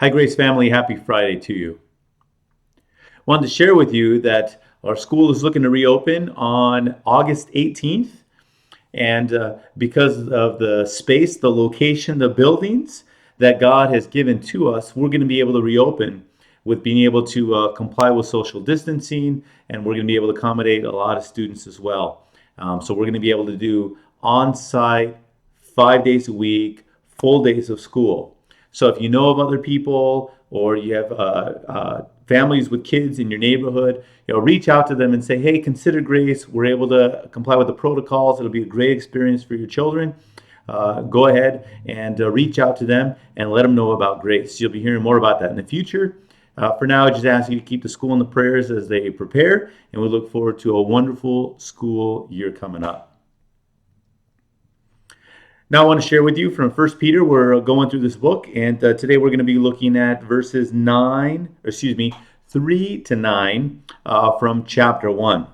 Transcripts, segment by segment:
Hi, Grace family. Happy Friday to you. Wanted to share with you that our school is looking to reopen on August 18th. And because of the space, the location, the buildings that God has given to us, we're going to be able to reopen with being able to comply with social distancing, and we're going to be able to accommodate a lot of students as well. So we're going to be able to do on-site, 5 days a week, full days of school. So if you know of other people or you have families with kids in your neighborhood, reach out to them and say, hey, consider Grace. We're able to comply with the protocols. It'll be a great experience for your children. Go ahead and reach out to them and let them know about Grace. You'll be hearing more about that in the future. For now, I just ask you to keep the school in the prayers as they prepare, and we look forward to a wonderful school year coming up. Now I want to share with you from First Peter. We're going through this book, and today we're going to be looking at verses 3 to 9 from chapter 1.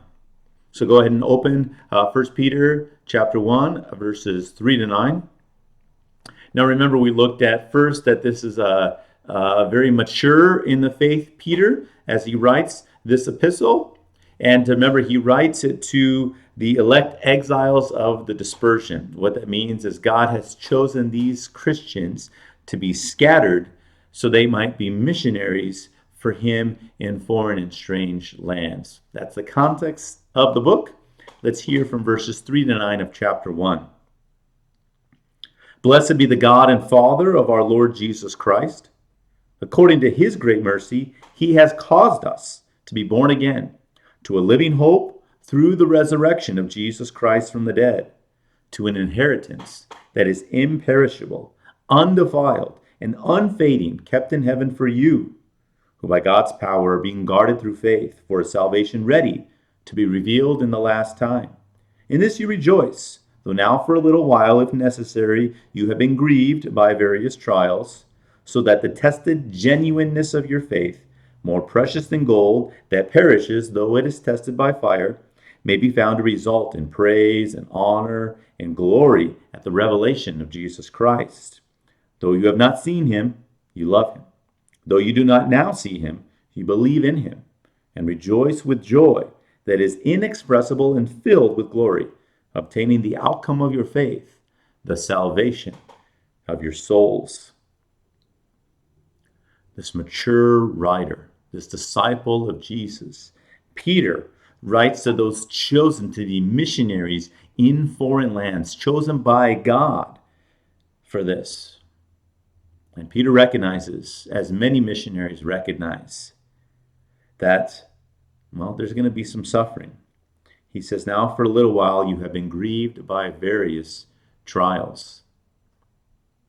So go ahead and open 1 Peter chapter 1, verses 3 to 9. Now remember, we looked at first that this is a very mature in the faith Peter as he writes this epistle. And remember, he writes it to the elect exiles of the dispersion. What that means is God has chosen these Christians to be scattered so they might be missionaries for him in foreign and strange lands. That's the context of the book. Let's hear from verses 3 to 9 of chapter 1. Blessed be the God and Father of our Lord Jesus Christ. According to his great mercy, he has caused us to be born again to a living hope through the resurrection of Jesus Christ from the dead, to an inheritance that is imperishable, undefiled, and unfading, kept in heaven for you, who by God's power are being guarded through faith for a salvation ready to be revealed in the last time. In this you rejoice, though now for a little while, if necessary, you have been grieved by various trials, so that the tested genuineness of your faith, more precious than gold that perishes though it is tested by fire, may be found to result in praise and honor and glory at the revelation of Jesus Christ. Though you have not seen him, you love him. Though you do not now see him, you believe in him and rejoice with joy that is inexpressible and filled with glory, obtaining the outcome of your faith, the salvation of your souls. This mature writer, this disciple of Jesus, Peter, writes to those chosen to be missionaries in foreign lands, chosen by God for this. And Peter recognizes, as many missionaries recognize, that, there's going to be some suffering. He says, now for a little while you have been grieved by various trials,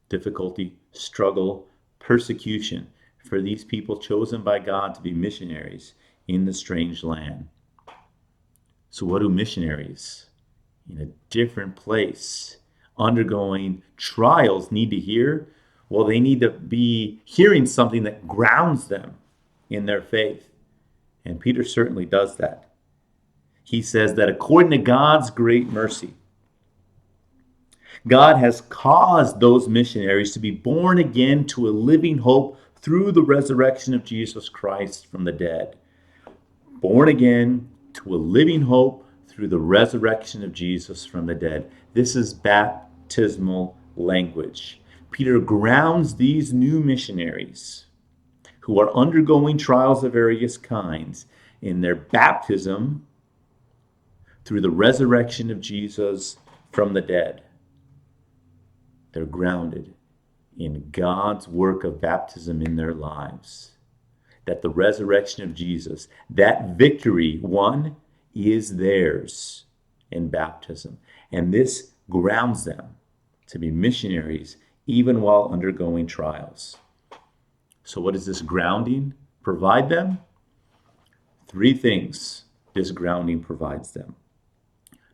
difficulty, struggle, persecution for these people chosen by God to be missionaries in the strange land. So what do missionaries in a different place undergoing trials need to hear? Well, they need to be hearing something that grounds them in their faith. And Peter certainly does that. He says that according to God's great mercy, God has caused those missionaries to be born again to a living hope through the resurrection of Jesus Christ from the dead. Born again to a living hope through the resurrection of Jesus from the dead. This is baptismal language. Peter grounds these new missionaries who are undergoing trials of various kinds in their baptism through the resurrection of Jesus from the dead. They're grounded in God's work of baptism in their lives. That the resurrection of Jesus, that victory won, is theirs in baptism. And this grounds them to be missionaries even while undergoing trials. So what does this grounding provide them? 3 things this grounding provides them.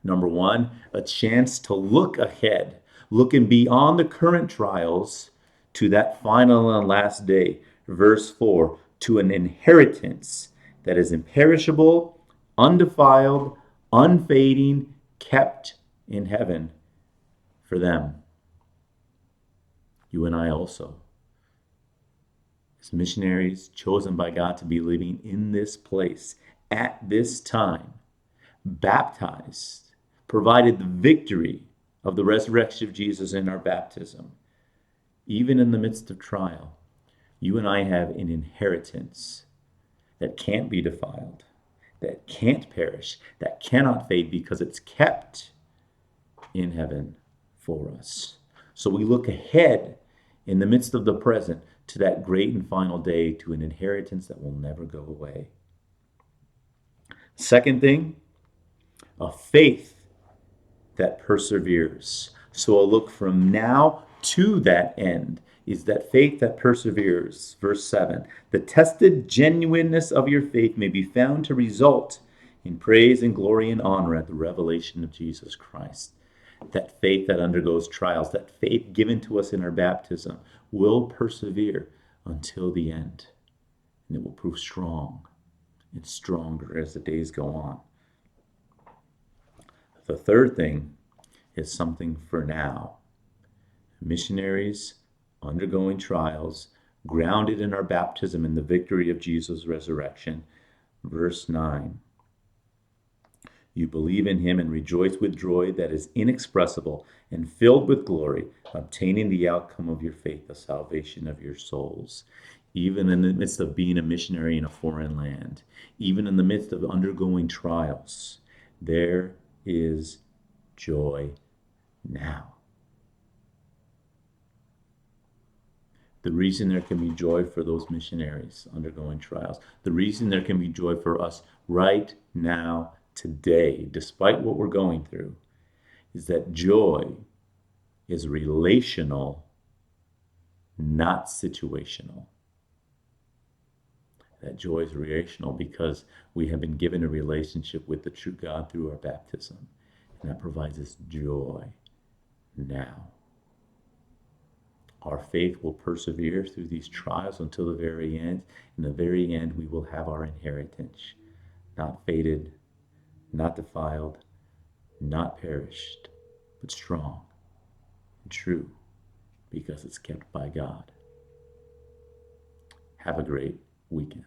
Number 1, a chance to look ahead, looking beyond the current trials to that final and last day. Verse 4, to an inheritance that is imperishable, undefiled, unfading, kept in heaven for them. You and I also. as missionaries chosen by God to be living in this place at this time, baptized, provided the victory of the resurrection of Jesus in our baptism. Even in the midst of trial, you and I have an inheritance that can't be defiled, that can't perish, that cannot fade because it's kept in heaven for us. So we look ahead in the midst of the present to that great and final day, to an inheritance that will never go away. Second thing, a faith that perseveres. So a look from now to that end is that faith that perseveres. Verse 7, the tested genuineness of your faith may be found to result in praise and glory and honor at the revelation of Jesus Christ. That faith that undergoes trials, that faith given to us in our baptism, will persevere until the end. And it will prove strong and stronger as the days go on. The third thing is something for now. Missionaries undergoing trials, grounded in our baptism in the victory of Jesus' resurrection. Verse 9. You believe in him and rejoice with joy that is inexpressible and filled with glory, obtaining the outcome of your faith, the salvation of your souls. Even in the midst of being a missionary in a foreign land, even in the midst of undergoing trials, there is joy now. The reason there can be joy for those missionaries undergoing trials, the reason there can be joy for us right now, today, despite what we're going through, is that joy is relational, not situational. That joy is relational because we have been given a relationship with the true God through our baptism. And that provides us joy now. Our faith will persevere through these trials until the very end. In the very end, we will have our inheritance, not faded, not defiled, not perished, but strong and true because it's kept by God. Have a great weekend.